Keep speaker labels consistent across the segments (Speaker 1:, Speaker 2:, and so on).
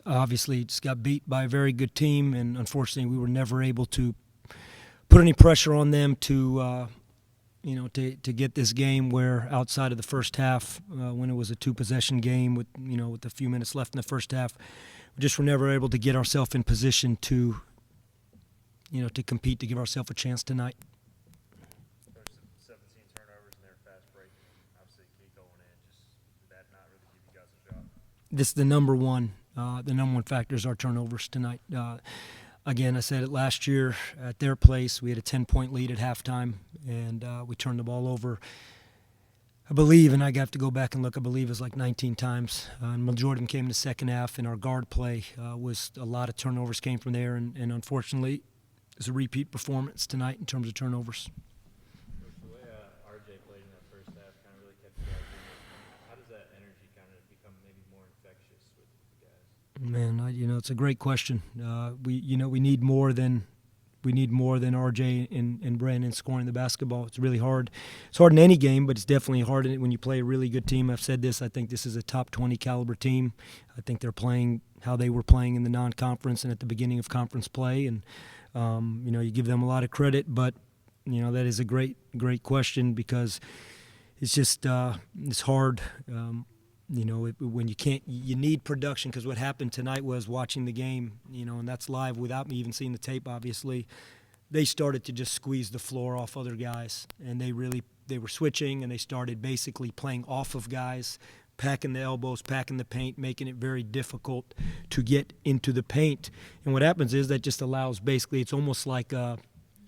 Speaker 1: obviously just got beat by a very good team, and unfortunately we were never able to put any pressure on them to get this game where outside of the first half, when it was a two-possession game with a few minutes left in the first half, we just were never able to get ourselves in position to compete, to give ourselves a chance tonight.
Speaker 2: There's 17 turnovers in their fast break. Obviously, keep going in. Just did that not really give you guys a shot?
Speaker 1: This is the number one factor is our turnovers tonight. Again, I said it last year at their place. We had a 10-point lead at halftime, and we turned the ball over, I believe, and I have to go back and look, I believe it was like 19 times. And majority of them came in the second half, and our guard play was a lot of turnovers came from there, and unfortunately, it's a repeat performance tonight in terms of turnovers.
Speaker 2: Coach, the way RJ played in that first half kind of really kept you guys in. How does that energy kind of become maybe more infectious with the guys?
Speaker 1: Man, it's a great question. We need more than RJ and Brandon scoring the basketball. It's really hard. It's hard in any game, but it's definitely hard when you play a really good team. I've said this. I think this is a top 20 caliber team. I think they're playing how they were playing in the non-conference and at the beginning of conference play, and you give them a lot of credit. But that is a great question because it's just it's hard. When you need production, because what happened tonight was watching the game, and that's live without me even seeing the tape, obviously, they started to just squeeze the floor off other guys, and they were switching, and they started basically playing off of guys, packing the elbows, packing the paint, making it very difficult to get into the paint. And what happens is that just allows basically, it's almost like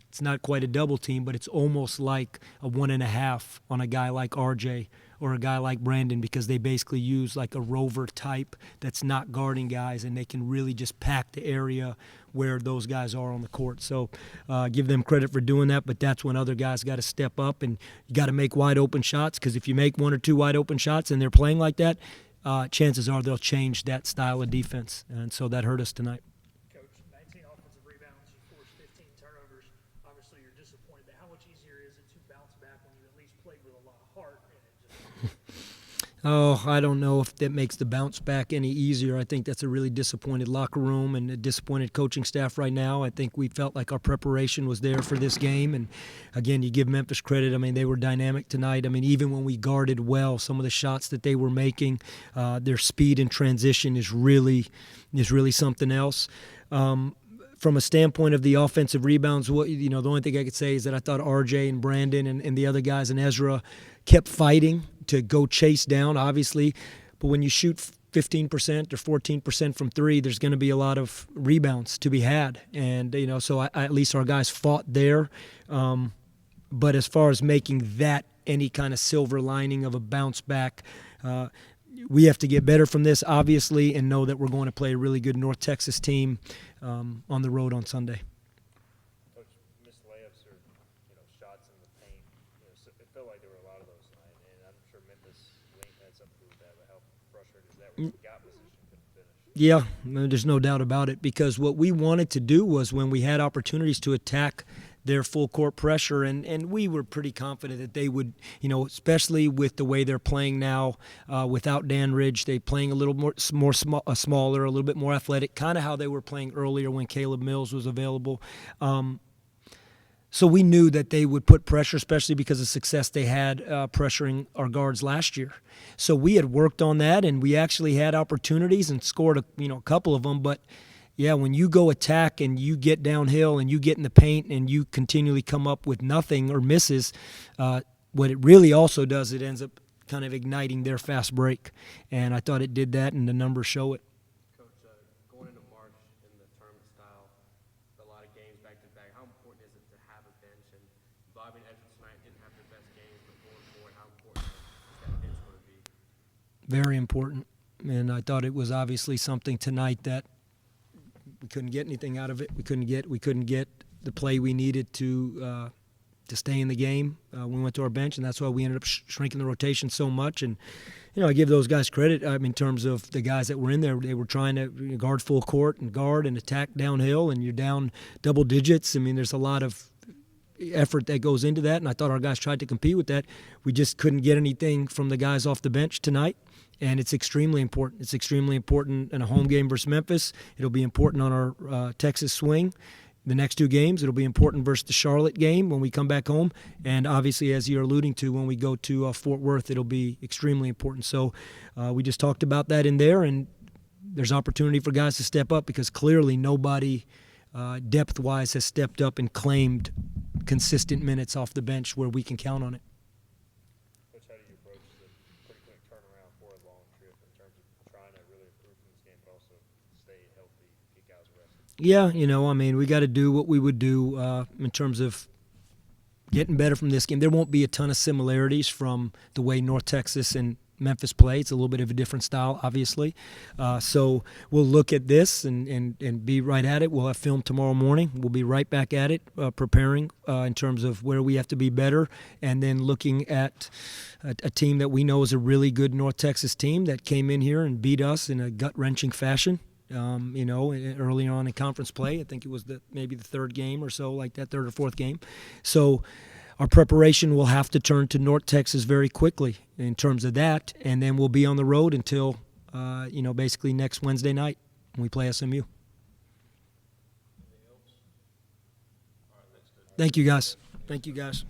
Speaker 1: it's not quite a double team, but it's almost like a 1.5 on a guy like RJ or a guy like Brandon, because they basically use like a rover type that's not guarding guys, and they can really just pack the area where those guys are on the court. So give them credit for doing that, but that's when other guys got to step up, and you got to make wide open shots, because if you make one or two wide open shots and they're playing like that, chances are they'll change that style of defense, and so that hurt us tonight.
Speaker 3: Coach, 19 offensive rebounds, you forced 15 turnovers. Obviously, you're disappointed, but how much easier is it to bounce back when you at least played with a lot of heart?
Speaker 1: Oh, I don't know if that makes the bounce back any easier. I think that's a really disappointed locker room and a disappointed coaching staff right now. I think we felt like our preparation was there for this game. And, again, you give Memphis credit. I mean, they were dynamic tonight. I mean, even when we guarded well, some of the shots that they were making, their speed and transition is really something else. From a standpoint of the offensive rebounds, the only thing I could say is that I thought RJ and Brandon and the other guys and Ezra kept fighting to go chase down, obviously. But when you shoot 15% or 14% from three, there's going to be a lot of rebounds to be had. And, so at least our guys fought there. But as far as making that any kind of silver lining of a bounce back, we have to get better from this, obviously, and know that we're going to play a really good North Texas team on the road on Sunday.
Speaker 2: Coach, missed layups or shots in the paint. So it felt like there were a lot of those tonight, and I'm sure Memphis Link had something to do with that. But how frustrated is that when you got position couldn't finish?
Speaker 1: Yeah, there's no doubt about it, because what we wanted to do was when we had opportunities to attack their full court pressure, and we were pretty confident that they would, especially with the way they're playing now without Dan Ridge, they playing a little smaller, a little bit more athletic, kind of how they were playing earlier when Caleb Mills was available. So we knew that they would put pressure, especially because of success they had pressuring our guards last year. So we had worked on that, and we actually had opportunities and scored a couple of them, but yeah, when you go attack and you get downhill and you get in the paint and you continually come up with nothing or misses, what it really also does, it ends up kind of igniting their fast break. And I thought it did that, and the numbers show it.
Speaker 4: Coach, going into March in the tournament style, a lot of games back-to-back, how important is it to have a bench? And Bobby and Ezra tonight didn't have their best games, but going forward, how important is that bench going to be?
Speaker 1: Very important. And I thought it was obviously something tonight that we couldn't get anything out of it. We couldn't get the play we needed to stay in the game. We went to our bench, and that's why we ended up shrinking the rotation so much. And I give those guys credit. In terms of the guys that were in there, they were trying to guard full court and guard and attack downhill, and you're down double digits. There's a lot of effort that goes into that, and I thought our guys tried to compete with that. We just couldn't get anything from the guys off the bench tonight. And it's extremely important. It's extremely important in a home game versus Memphis. It'll be important on our Texas swing. The next two games, it'll be important versus the Charlotte game when we come back home. And obviously, as you're alluding to, when we go to Fort Worth, it'll be extremely important. So we just talked about that in there, and there's opportunity for guys to step up because clearly nobody depth-wise has stepped up and claimed consistent minutes off the bench where we can count on it.
Speaker 2: Coach, how do you approach the pretty quick turnaround for a long trip in terms of trying to really improve from this game but also stay healthy, get guys rested?
Speaker 1: Yeah, we got to do what we would do in terms of getting better from this game. There won't be a ton of similarities from the way North Texas and Memphis play. It's a little bit of a different style, obviously. So we'll look at this and be right at it. We'll have film tomorrow morning. We'll be right back at it, preparing in terms of where we have to be better, and then looking at a team that we know is a really good North Texas team that came in here and beat us in a gut-wrenching fashion. Early on in conference play. I think it was maybe the third game or so, like that, third or fourth game. So our preparation will have to turn to North Texas very quickly in terms of that, and then we'll be on the road until, basically next Wednesday night when we play SMU. Thank you, guys. Thank you, guys.